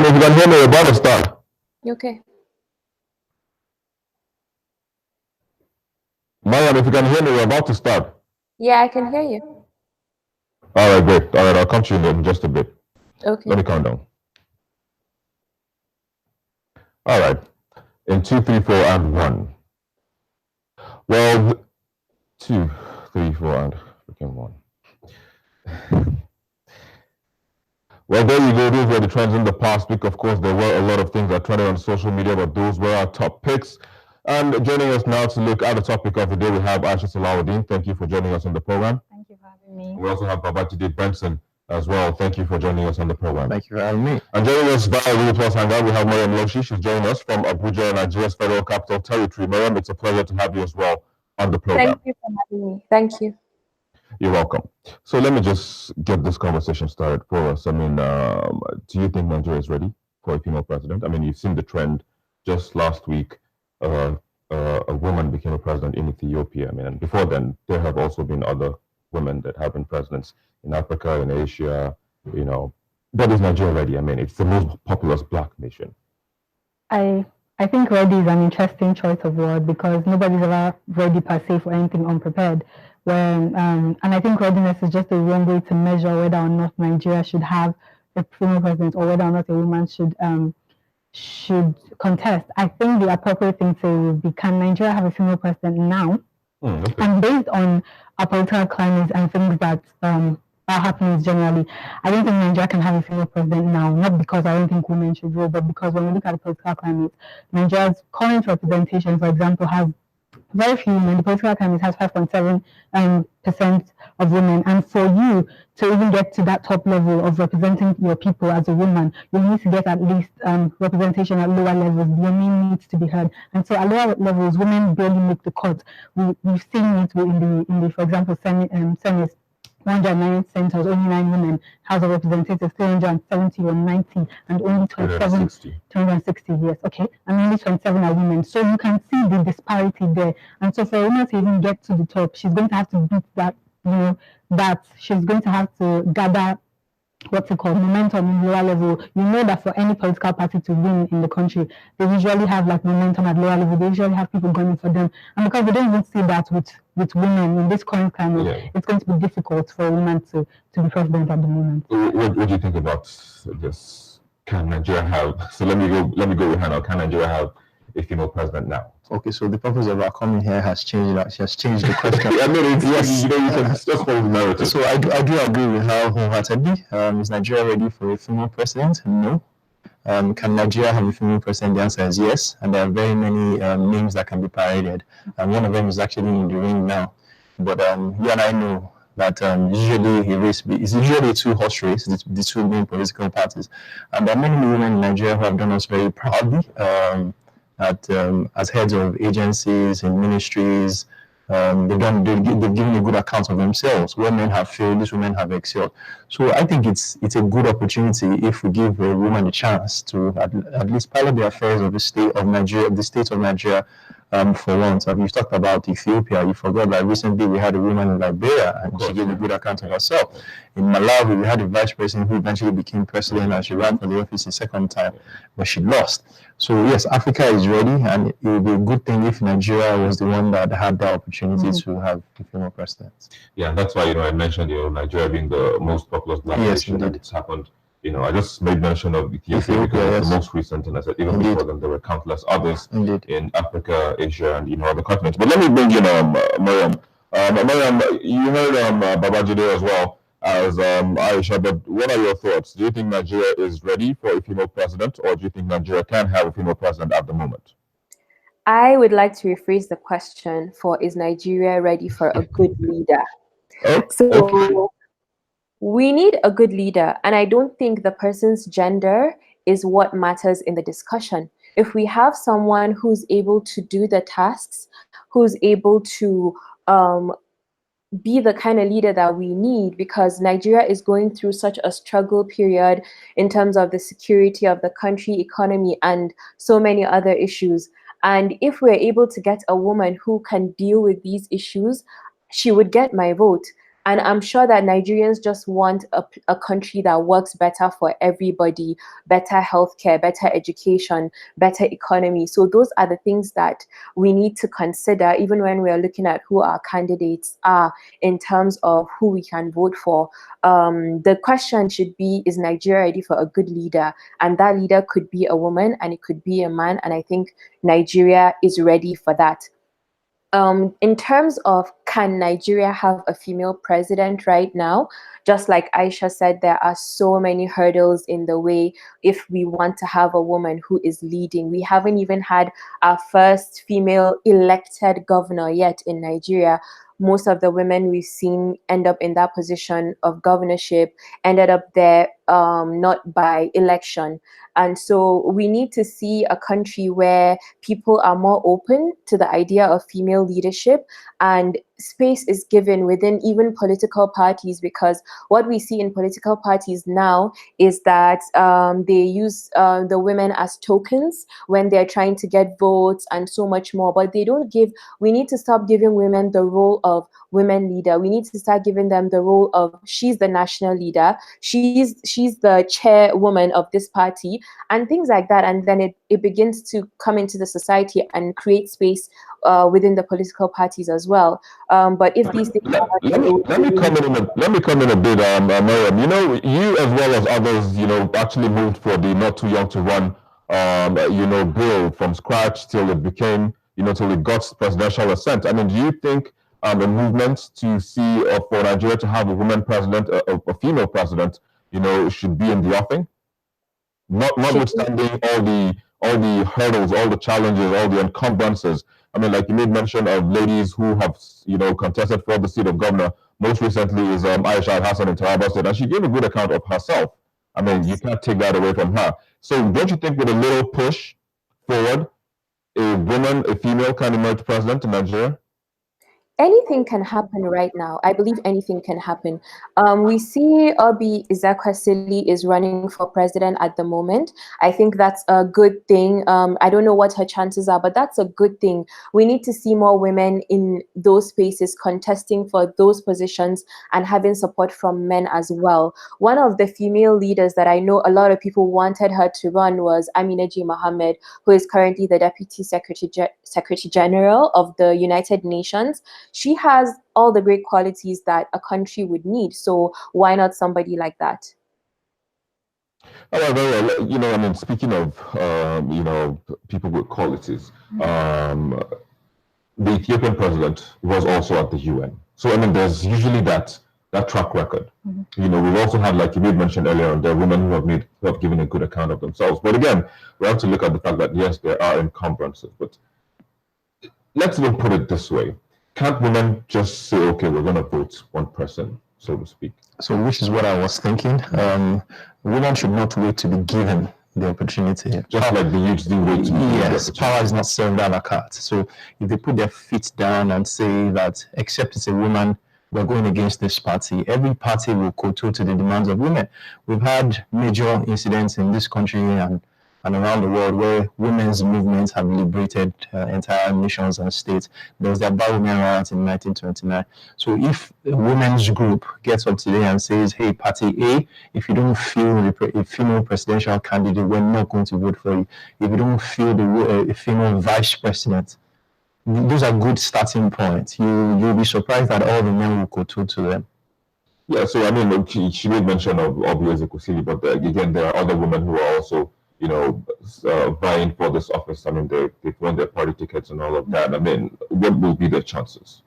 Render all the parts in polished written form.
If you can hear me, we're about to start. Okay. Mariam, if you can hear me, we're about to start. Yeah, I can hear you. All right, great. All right, I'll come to you in just a bit. Okay. Let me count down. All right. In 2, 3, 4, and 1. Well, 2, 3, 4, and freaking 1. Well, there you go. Those were the trends in the past week. Of course, there were a lot of things that trended on social media, but those were our top picks. And joining us now to look at the topic of the day, we have Aisha Salahuddin. Thank you for joining us on the program. Thank you for having me. We also have Babajide Benson as well. Thank you for joining us on the program. Thank you for having me. And joining us via Google Plus Hangout, we have Mariam Loshi. She's joining us from Abuja, Nigeria's Federal Capital Territory. Mariam, it's a pleasure to have you as well on the program. Thank you for having me. Thank you. You're welcome. So let me just get this conversation started for us. I mean, do you think Nigeria is ready for a female president? I mean, you've seen the trend just last week. A woman became a president in Ethiopia. I mean, and before then, there have also been other women that have been presidents in Africa, in Asia, you know. But is Nigeria ready? I mean, it's the most populous black nation. I think ready is an interesting choice of word because nobody's ever ready per se for anything unprepared. And I think readiness is just a wrong way to measure whether or not Nigeria should have a female president or whether or not a woman should contest. I think the appropriate thing to say would be, can Nigeria have a female president now? Okay. And based on our political climate and things that are happening generally, I don't think Nigeria can have a female president now, not because I don't think women should rule, but because when we look at the political climate, Nigeria's current representation, for example, has very few women. The political climate has 5.7% of women. And for you to even get to that top level of representing your people as a woman, you need to get at least representation at lower levels. Your name needs to be heard. And so at lower levels, women barely make the cut. We've seen it in the for example, Senate. 109 senators, only 9 women. House of Representatives, 370 or 90, and only 260, yes, okay, and only 27 are women. So you can see the disparity there. And so for a woman to even get to the top, she's going to have to beat that, that she's going to have to gather momentum in lower level. You know that for any political party to win in the country, they usually have like momentum at lower level. They usually have people going for them. And because we don't even see that with women in this current climate, it's going to be difficult for a woman to be president at the moment. What do you think about this? Can Nigeria have, so let me go with Hannah. Can Nigeria have a female president now? Okay, so the purpose of our coming here has changed. She has changed the question. I mean, yes, you can just follow the narrative. So I do agree with her wholeheartedly. Is Nigeria ready for a female president? No. Can Nigeria have a female president? The answer is yes. And there are very many names that can be paraded. And one of them is actually in the ring now. But you and I know that usually a race is usually a two-horse race, the two main political parties. And there are many women in Nigeria who have done us very proudly. As heads of agencies and ministries, they've given a good account of themselves. Where men have failed, these women have excelled. So I think it's a good opportunity if we give a woman a chance to at least pilot the affairs of the state of Nigeria. For once, you've talked about Ethiopia. You forgot that recently we had a woman in Liberia, and she gave a good account of herself. In Malawi, we had a vice president who eventually became president, and she ran for the office a second time, but she lost. So yes, Africa is ready, and it would be a good thing if Nigeria was the one that had the opportunity to have a female president. Yeah, that's why I mentioned Nigeria being the most populous black nation, and it's happened. I just made mention of Ethiopia because it's the most recent, and I said even before them there were countless others in Africa, Asia, and other continents. But let me bring in Mariam. Mariam, you heard Babajide as well as Aisha, but what are your thoughts? Do you think Nigeria is ready for a female president, or do you think Nigeria can have a female president at the moment? I would like to rephrase the question for, is Nigeria ready for a good leader? We need a good leader, and I don't think the person's gender is what matters in the discussion. If we have someone who's able to do the tasks, who's able to be the kind of leader that we need, because Nigeria is going through such a struggle period in terms of the security of the country, economy, and so many other issues. And if we're able to get a woman who can deal with these issues, she would get my vote. And I'm sure that Nigerians just want a country that works better for everybody, better healthcare, better education, better economy. So those are the things that we need to consider even when we are looking at who our candidates are in terms of who we can vote for. The question should be, is Nigeria ready for a good leader? And that leader could be a woman and it could be a man. And I think Nigeria is ready for that. In terms of, can Nigeria have a female president right now? Just like Aisha said, there are so many hurdles in the way if we want to have a woman who is leading. We haven't even had our first female elected governor yet in Nigeria. Most of the women we've seen end up in that position of governorship ended up there not by election. And so we need to see a country where people are more open to the idea of female leadership and space is given within even political parties, because what we see in political parties now is that they use the women as tokens when they're trying to get votes and so much more, but they don't give, we need to stop giving women the role of women leader. We need to start giving them the role of, she's the national leader, she's the chairwoman of this party, and things like that. And then it begins to come into the society and create space within the political parties as well. But if these things let me come in a bit, Mariam. You know, you as well as others, you know, actually moved for the not too young to run, you know, bill from scratch till it became, you know, till it got presidential assent. I mean, do you think a movement to see for Nigeria to have a woman president, a female president, you know, should be in the offing? Notwithstanding all the hurdles, all the challenges, all the encumbrances. I mean, like you made mention of ladies who have, you know, contested for the seat of governor. Most recently is Aisha Al-Hassan in Taraba State, and she gave a good account of herself. I mean, you can't take that away from her. So don't you think with a little push forward, a woman, a female can emerge president in Nigeria? Anything can happen right now. I believe anything can happen. We see Obi Ezekwesili is running for president at the moment. I think that's a good thing. I don't know what her chances are, but that's a good thing. We need to see more women in those spaces contesting for those positions and having support from men as well. One of the female leaders that I know a lot of people wanted her to run was Amina J. Mohammed, who is currently the Deputy Secretary General of the United Nations. She has all the great qualities that a country would need. So why not somebody like that? Well, you know, I mean, speaking of, you know, people with qualities, the Ethiopian president was also at the UN. So, I mean, there's usually that track record. Mm-hmm. You know, we've also had, like you did mention earlier, there are women who have given a good account of themselves. But again, we have to look at the fact that, yes, there are encumbrances. But let's even put it this way. Can't women just say, okay, we're going to vote one person, so to speak? So, which is what I was thinking. Women should not wait to be given the opportunity. Just like the youths do wait to be given. Yes, power is not served a la carte. So, if they put their feet down and say that, except it's a woman, we're going against this party, every party will kowtow to the demands of women. We've had major incidents in this country and around the world where women's movements have liberated entire nations and states. There was the Aba Women Riot in 1929. So if a women's group gets up today and says, hey, party A, if you don't feel a female presidential candidate, we're not going to vote for you. If you don't feel a female vice president, those are good starting points. You'll be surprised that all the men will kowtow to them. Yeah, so I mean, she made mention of Obi Ezekwesili, but again, there are other women who are also, you know, vying for this office. I mean, they've won their party tickets and all of that. I mean, what will be their chances?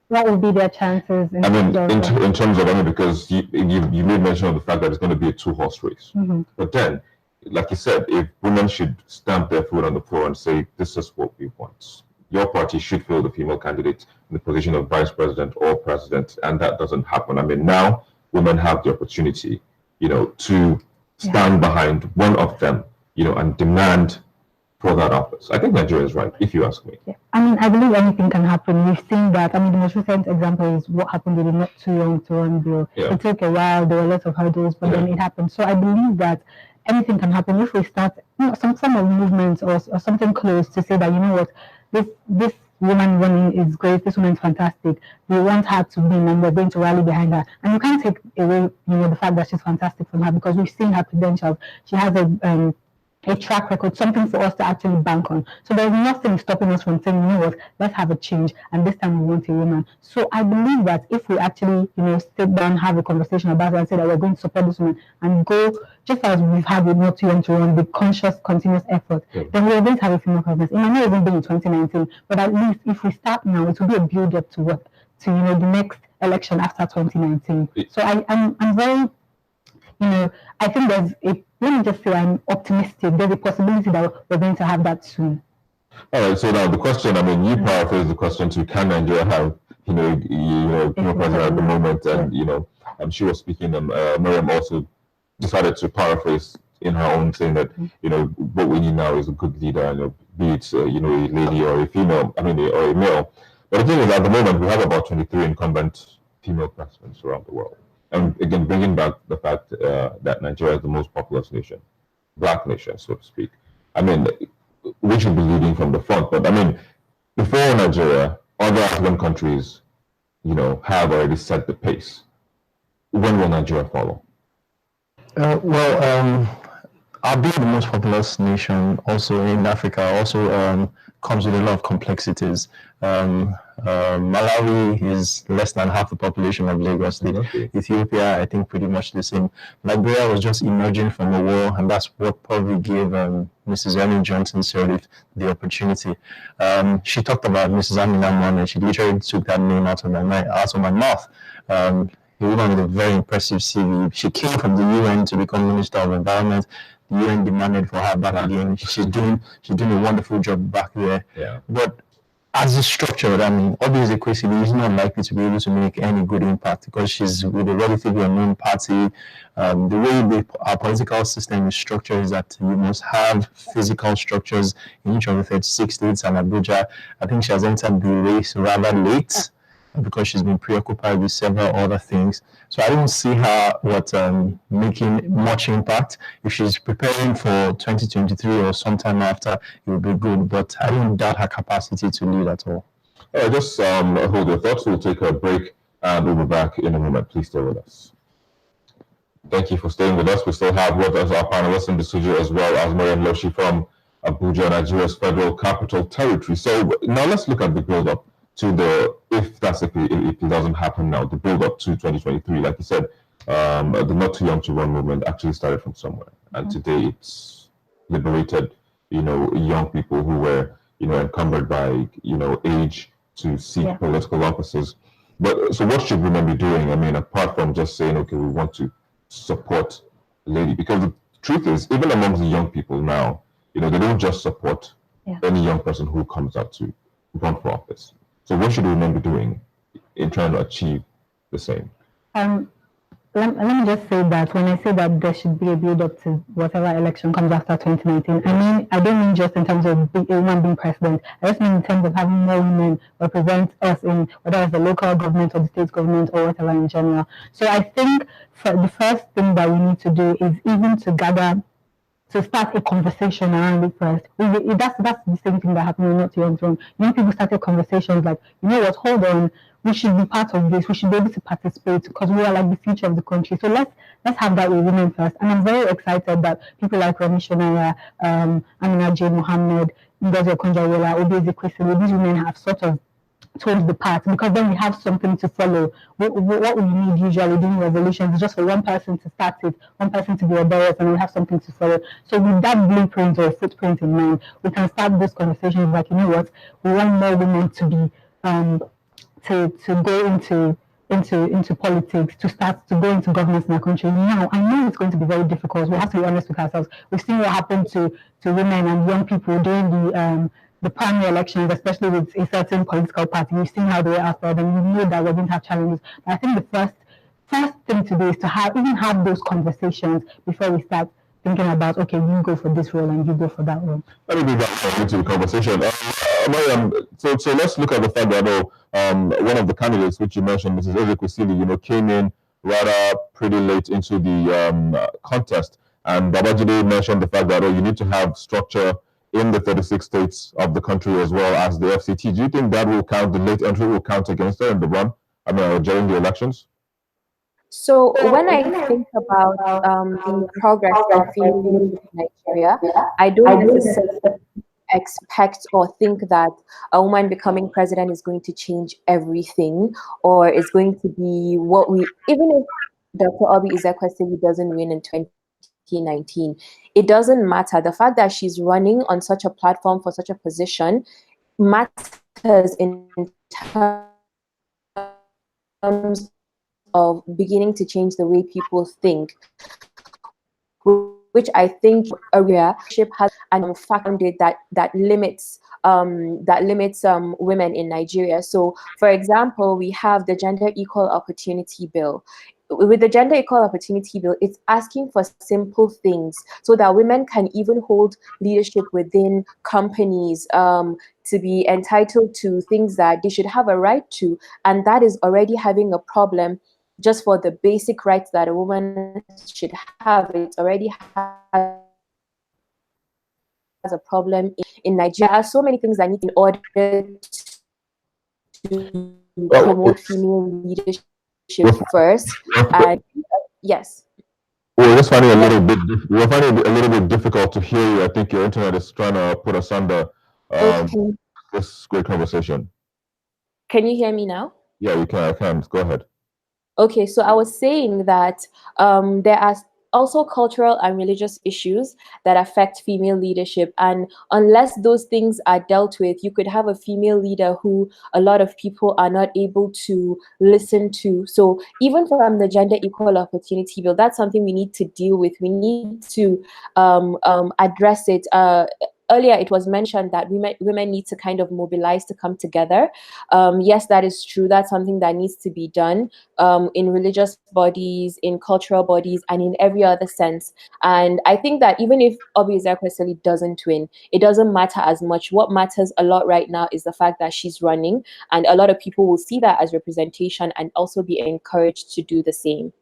What will be their chances? In terms of, I mean, because you made mention of the fact that it's going to be a two-horse race. Mm-hmm. But then, like you said, if women should stamp their foot on the floor and say, this is what we want, your party should fill the female candidate in the position of vice president or president, and that doesn't happen. I mean, now women have the opportunity, you know, to stand behind one of them, you know, and demand for that office. I think Nigeria is right, if you ask me. Yeah. I mean, I believe anything can happen. We've seen that. I mean, the most recent example is what happened with the Not Too Young to Run bill. Yeah. It took a while. There were lots of hurdles, but then it happened. So I believe that anything can happen if we start, you know, some sort of movement or something close to say that, you know what, this woman running is great, this woman is fantastic, we want her to win and we're going to rally behind her. And you can't take away, the fact that she's fantastic from her, because we've seen her credentials. She has a track record, something for us to actually bank on. So there's nothing stopping us from saying, you know what, let's have a change, and this time we want a woman. So I believe that if we actually, sit down, have a conversation about it, and say that we're going to support this woman, and go, just as we've had with Not Too Young to Run, with conscious, continuous effort, then we're going to have a female president. It might not even be in 2019, but at least if we start now, it will be a build-up to what, to the next election after 2019. So I'm very, I think let me just say I'm optimistic. There's a possibility that we're going to have that soon. All right. So now the question, you paraphrase the question to, can Nigeria have, female president at the moment? And, she was speaking, Miriam also decided to paraphrase in her own, saying that, what we need now is a good leader, be it, a lady or a female, or a male. But the thing is, at the moment, we have about 23 incumbent female presidents around the world. And again, bringing back the fact that Nigeria is the most populous nation, black nation, so to speak. We should be leading from the front. But before Nigeria, other African countries, have already set the pace. When will Nigeria follow? Our being the most populous nation also in Africa also comes with a lot of complexities. Malawi is less than half the population of Lagos State. Okay. Ethiopia, I think, pretty much the same. Liberia was just emerging from a war, and that's what probably gave Mrs. Ellen Johnson Sirleaf the opportunity. She talked about Mrs. Amina Mohammed. She literally took that name out of my mouth. A woman with a very impressive CV. She came from the UN to become Minister of Environment. The UN demanded for her back again. She's doing a wonderful job back there. Yeah. But as a structure, obviously Kwesi is not likely to be able to make any good impact because she's with a relatively unknown party. The way our political system is structured is that you must have physical structures in each of the 36 states and Abuja. I think she has entered the race rather late because she's been preoccupied with several other things. So I don't see her making much impact. If she's preparing for 2023 or sometime after, it will be good. But I don't doubt her capacity to lead at all. Just hold your thoughts. We'll take a break and we'll be back in a moment. Please stay with us. Thank you for staying with us. We still have with us our panelists in the studio, as well as Miriam Loshi from Abuja, Nigeria's Federal Capital Territory. So now let's look at the build-up to if it doesn't happen now, the build up to 2023. Like you said, the Not Too Young to Run movement actually started from somewhere, and today it's liberated, young people who were, encumbered by, age to seek political offices. But so what should women be doing? Apart from just saying, okay, we want to support a lady, because the truth is, even amongst the young people now, they don't just support any young person who comes out to run for office. So what should women be doing in trying to achieve the same? Let me just say that when I say that there should be a build-up to whatever election comes after 2019, I don't mean just in terms of a woman being president. I just mean in terms of having more women represent us in whether it's the local government or the state government or whatever in general. So I think the first thing that we need to do is even to start a conversation around it first. That's the same thing that happened with Not Too Young to Run. People started conversations like, hold on, we should be part of this, we should be able to participate because we are like the future of the country. So let's have that with women first. And I'm very excited that people like Remi Shonaya, Amina J. Mohammed, Ngozi Okonjo-Iweala, Obi Ezekwesili, these women have sort of towards the path, because then we have something to follow. What we need usually during revolutions is just for one person to start it, one person to be a bearer, and we have something to follow. So with that blueprint or footprint in mind, we can start those conversations like, we want more women to be to go into politics, to start to go into governance in our country. Now, I know it's going to be very difficult. We have to be honest with ourselves. We've seen what happened to women and young people during the primary elections, especially with a certain political party. We've seen how they were after them. We know that we're going to have challenges. But I think the first thing to do is to have those conversations before we start thinking about, okay, you go for this role and you go for that role. Let me be back into the conversation. Mariam, so let's look at the fact that one of the candidates, which you mentioned, Mrs. Ezekwesili, came in rather pretty late into the contest. And Babajide mentioned the fact that you need to have structure in the 36 states of the country as well as the FCT. Do you think that will count, the late entry will count against her in the run, during the elections? So when I think about the progress of female leadership in Nigeria, I don't necessarily expect or think that a woman becoming president is going to change everything, or is going to be what we, even if Dr. Oby Ezekwesili doesn't win in 2019, it doesn't matter. The fact that she's running on such a platform for such a position matters in terms of beginning to change the way people think, which I think area has and founded that limits women in Nigeria. So, for example, we have the Gender Equal Opportunity Bill. With the Gender Equal Opportunity Bill, it's asking for simple things so that women can even hold leadership within companies, to be entitled to things that they should have a right to, and that is already having a problem. Just for the basic rights that a woman should have, it already has a problem in Nigeria. There are so many things that need in order to promote female leadership first. And yes. We're just finding we're finding it a little bit difficult to hear you. I think your internet is trying to put us under this great conversation. Can you hear me now? Yeah, you can. I can. Go ahead. Okay, so I was saying that there are also cultural and religious issues that affect female leadership, and unless those things are dealt with, you could have a female leader who a lot of people are not able to listen to. So even from the Gender Equal Opportunity Bill, that's something we need to deal with. We need to address it. Earlier, it was mentioned that women need to kind of mobilize to come together. Yes, that is true. That's something that needs to be done in religious bodies, in cultural bodies, and in every other sense. And I think that even if Oby Ezekwesili doesn't win, it doesn't matter as much. What matters a lot right now is the fact that she's running, and a lot of people will see that as representation and also be encouraged to do the same.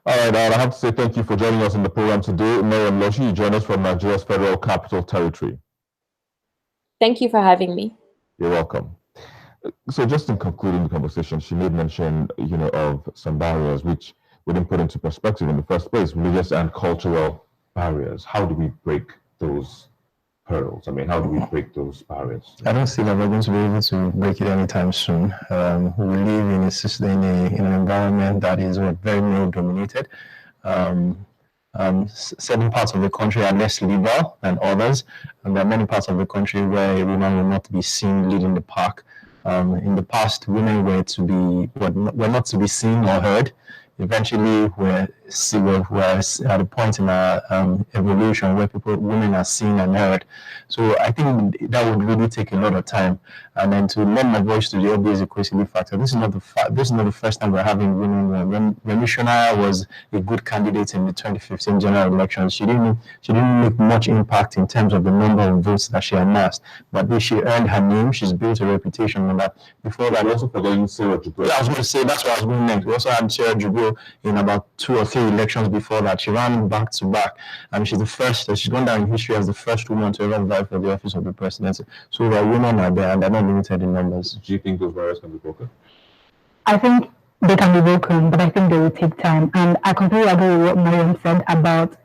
All right, I have to say thank you for joining us in the program today. Mariam Loshi, you joined us from Nigeria's Federal Capital Territory. Thank you for having me. You're welcome. So just in concluding the conversation, she made mention, of some barriers which we didn't put into perspective in the first place, religious and cultural barriers. How do we break those hurdles? I mean, how do we break those barriers? I don't see that we're going to be able to break it anytime soon. We live in in an environment that is very male-dominated. Certain parts of the country are less liberal than others, and there are many parts of the country where a woman will not be seen leading the pack. In the past, women were not to be seen or heard. Eventually, we're at a point in our evolution where women are seen and heard. So I think that would really take a lot of time. And then to lend my voice to the Oby Ezekwesili factor. This is not the first time we're having women. When Remi Shonaya was a good candidate in the 2015 general elections, she didn't make much impact in terms of the number of votes that she amassed. But she earned her name. She's built a reputation on that. Before that, also forgetting Sarah Jubril. Yeah, I was going to say that's what I was going next. We also had Sarah Jubril in about 2 or 3 elections before that. She ran back to back, and she's the first. She's gone down in history as the first woman to ever vie for the office of the presidency. So the women are there, and they're not limited in numbers. Do you think those barriers can be broken? I think they can be broken, but I think they will take time. And I completely agree with what Mariam said about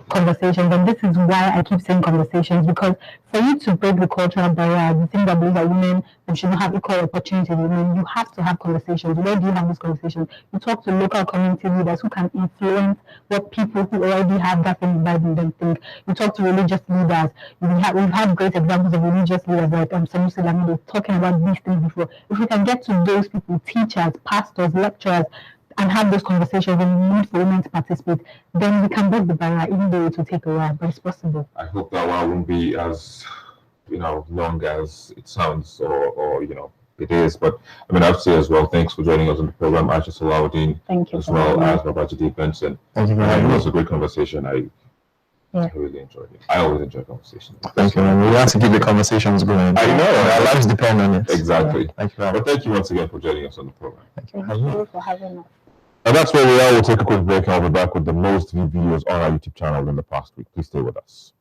conversations, and this is why I keep saying conversations, because for you to break the cultural barrier, the thing that believes that women should not have equal opportunity, you have to have conversations. Where do you have these conversations? You talk to local community leaders who can influence what people who already have that thing in them think. You talk to religious leaders. We've had great examples of religious leaders like Sanusi Lamido talking about these things before. If we can get to those people, teachers, pastors, lecturers, and have those conversations and need for women to participate, then we can break the barrier, even though it will take a while, but it's possible. I hope that while won't be as long as it sounds or it is. But I mean, I have to say as well, thanks for joining us on the program, Aisha Salahuddin, as well as Babajide Benson. Thank you very much. It was a great conversation. I really enjoyed it. I always enjoy conversations. Thank you. We have to keep the conversations going. I know. Our lives depend on it. Exactly. Thank you. But thank you once again for joining us on the program. Thank you for having us. And that's where we are. We'll take a quick break and I'll be back with the most viewed videos on our YouTube channel in the past week. Please stay with us.